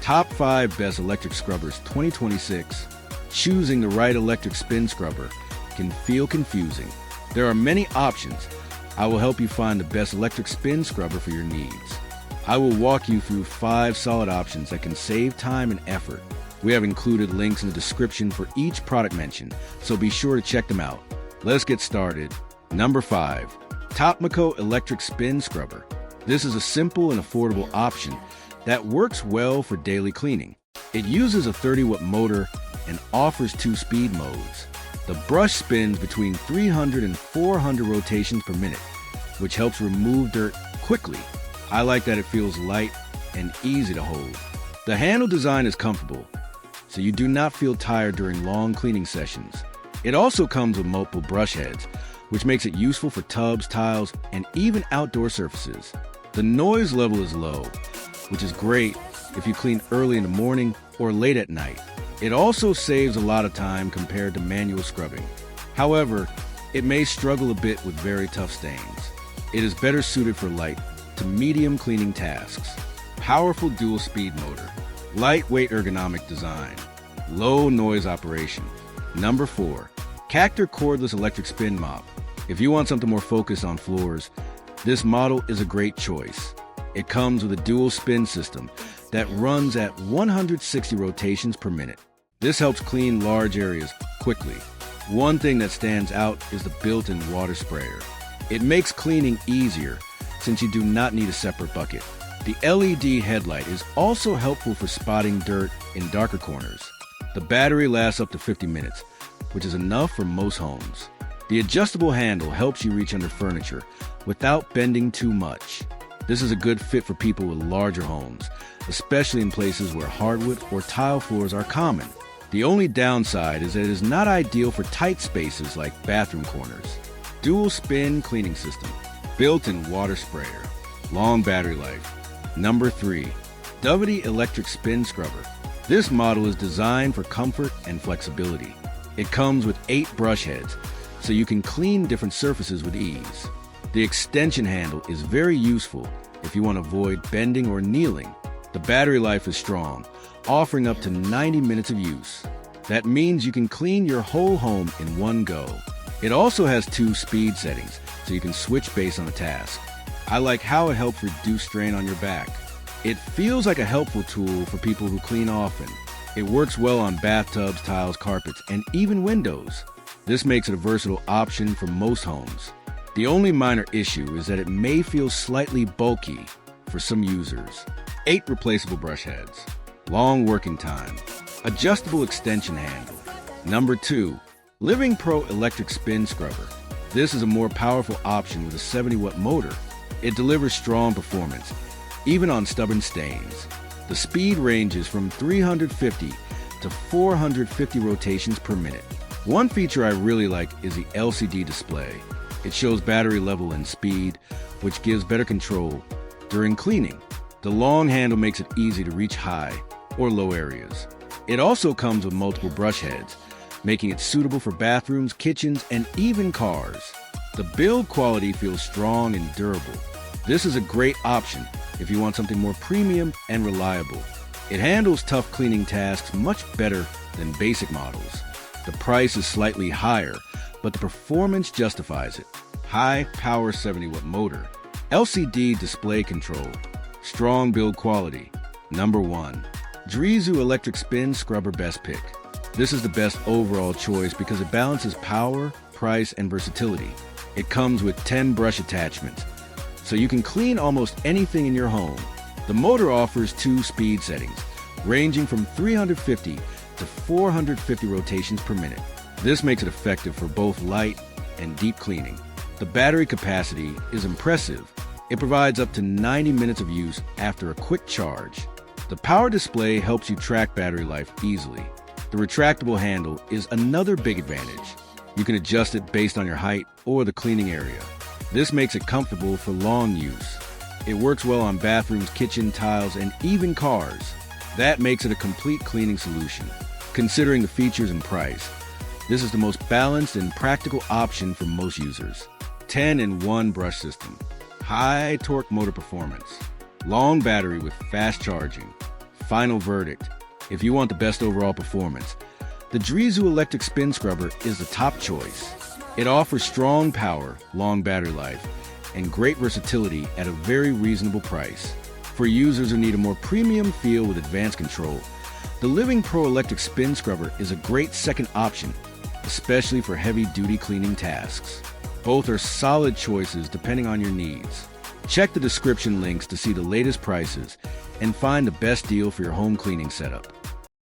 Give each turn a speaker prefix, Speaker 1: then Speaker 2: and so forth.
Speaker 1: Top 5 Best Electric Scrubbers 2026. Choosing the right electric spin scrubber can feel confusing. There are many options. I will help you find the best electric spin scrubber for your needs. I will walk you through 5 solid options that can save time and effort. We have included links in the description for each product mentioned, so be sure to check them out. Let's get started. Number 5. Topmaco Electric Spin Scrubber. This is a simple and affordable option that works well for daily cleaning. It uses a 30-watt motor and offers 2 speed modes. The brush spins between 300 and 400 rotations per minute, which helps remove dirt quickly. I like that it feels light and easy to hold. The handle design is comfortable, so you do not feel tired during long cleaning sessions. It also comes with multiple brush heads, which makes it useful for tubs, tiles, and even outdoor surfaces. The noise level is low, which is great if you clean early in the morning or late at night. It also saves a lot of time compared to manual scrubbing. However, it may struggle a bit with very tough stains. It is better suited for light to medium cleaning tasks. Powerful dual speed motor. Lightweight ergonomic design. Low noise operation. Number 4. Cactor Cordless Electric Spin Mop. If you want something more focused on floors, this model is a great choice. It comes with a dual spin system that runs at 160 rotations per minute. This helps clean large areas quickly. One thing that stands out is the built-in water sprayer. It makes cleaning easier since you do not need a separate bucket. The LED headlight is also helpful for spotting dirt in darker corners. The battery lasts up to 50 minutes, which is enough for most homes. The adjustable handle helps you reach under furniture without bending too much. This is a good fit for people with larger homes, especially in places where hardwood or tile floors are common. The only downside is that it is not ideal for tight spaces like bathroom corners. Dual spin cleaning system. Built-in water sprayer. Long battery life. Number 3. Dovety Electric Spin Scrubber. This model is designed for comfort and flexibility. It comes with 8 brush heads, so you can clean different surfaces with ease. The extension handle is very useful if you want to avoid bending or kneeling. The battery life is strong, offering up to 90 minutes of use. That means you can clean your whole home in one go. It also has 2 speed settings, so you can switch based on the task. I like how it helps reduce strain on your back. It feels like a helpful tool for people who clean often. It works well on bathtubs, tiles, carpets, and even windows. This makes it a versatile option for most homes. The only minor issue is that it may feel slightly bulky for some users. 8 replaceable brush heads. Long working time. Adjustable extension handle. Number 2. LIVINGPRO Electric Spin Scrubber. This is a more powerful option with a 70-watt motor. It delivers strong performance, even on stubborn stains. The speed ranges from 350 to 450 rotations per minute. One feature I really like is the LCD display. It shows battery level and speed, which gives better control during cleaning. The long handle makes it easy to reach high or low areas. It also comes with multiple brush heads, making it suitable for bathrooms, kitchens, and even cars. The build quality feels strong and durable. This is a great option if you want something more premium and reliable. It handles tough cleaning tasks much better than basic models. The price is slightly higher, but the performance justifies it. High power 70-watt motor. LCD display control. Strong build quality. Number 1. Drizu Electric Spin Scrubber Best Pick. This is the best overall choice because it balances power, price, and versatility. It comes with 10 brush attachments, so you can clean almost anything in your home. The motor offers 2 speed settings, ranging from 350 to 450 rotations per minute. This makes it effective for both light and deep cleaning. The battery capacity is impressive. It provides up to 90 minutes of use after a quick charge. The power display helps you track battery life easily. The retractable handle is another big advantage. You can adjust it based on your height or the cleaning area. This makes it comfortable for long use. It works well on bathrooms, kitchen, tiles, and even cars. That makes it a complete cleaning solution. Considering the features and price, this is the most balanced and practical option for most users. 10-in-1 brush system. High torque motor performance. Long battery with fast charging. final verdict, if you want the best overall performance, the Dovety electric spin scrubber is the top choice. It offers strong power, long battery life, and great versatility at a very reasonable price. For users who need a more premium feel with advanced control, the LIVINGPRO electric spin scrubber is a great second option, especially for heavy-duty cleaning tasks. Both are solid choices depending on your needs. Check the description links to see the latest prices and find the best deal for your home cleaning setup.